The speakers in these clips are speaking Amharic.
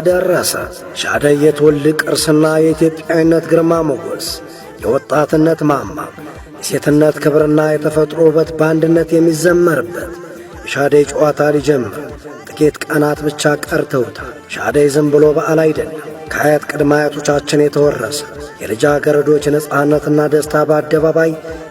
ደረሰ ሻደይ የትውልድ ቅርስና የኢትዮጵያዊነት ግርማ ሞገስ የወጣትነት ማማ የሴትነት ክብርና የተፈጥሮ ውበት በአንድነት የሚዘመርበት የሻደይ ጨዋታ ሊጀምር ጥቂት ቀናት ብቻ ቀርተውታል። ሻደይ ዝም ብሎ በዓል አይደለም። ከአያት ቅድመ አያቶቻችን የተወረሰ የልጃገረዶች ነጻነትና ደስታ በአደባባይ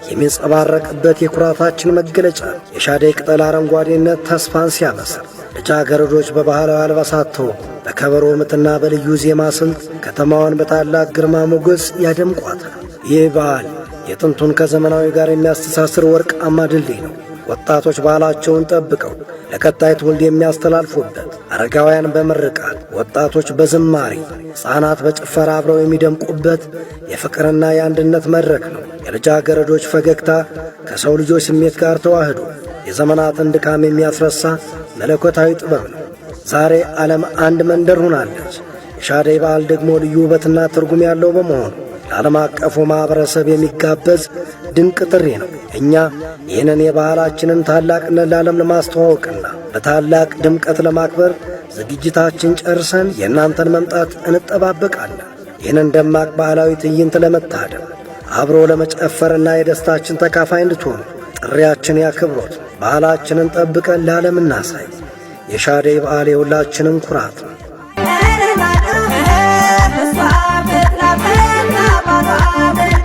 የሚንጸባረቅበት የኩራታችን መገለጫ። የሻደይ ቅጠል አረንጓዴነት ተስፋን ሲያበስር ልጃገረዶች በባህላዊ አልባሳት ተውበው በከበሮ ምትና በልዩ ዜማ ስልት ከተማዋን በታላቅ ግርማ ሞገስ ያደምቋታል። ይህ በዓል የጥንቱን ከዘመናዊ ጋር የሚያስተሳስር ወርቃማ ድልድይ ነው። ወጣቶች ባህላቸውን ጠብቀው ለቀጣይ ትውልድ የሚያስተላልፉበት፣ አረጋውያን በምርቃት ወጣቶች በዝማሬ ሕፃናት በጭፈራ አብረው የሚደምቁበት የፍቅርና የአንድነት መድረክ ነው። የልጃገረዶች ፈገግታ ከሰው ልጆች ስሜት ጋር ተዋህዶ የዘመናትን ድካም የሚያስረሳ መለኮታዊ ጥበብ ነው። ዛሬ ዓለም አንድ መንደር ሆናለች። የሻደይ በዓል ደግሞ ልዩ ውበትና ትርጉም ያለው በመሆኑ ለዓለም አቀፉ ማኅበረሰብ የሚጋበዝ ድንቅ ጥሪ ነው። እኛ ይህንን የባህላችንን ታላቅነት ለዓለም ለማስተዋወቅና በታላቅ ድምቀት ለማክበር ዝግጅታችን ጨርሰን የእናንተን መምጣት እንጠባበቃለን። ይህንን ደማቅ ባህላዊ ትዕይንት ለመታደም አብሮ ለመጨፈርና የደስታችን ተካፋይ እንድትሆኑ ጥሪያችን ያክብሮት። ባህላችንን ጠብቀን ለዓለም እናሳይ። የሻደይ በዓል የሁላችንም ኩራት ነው። Bye.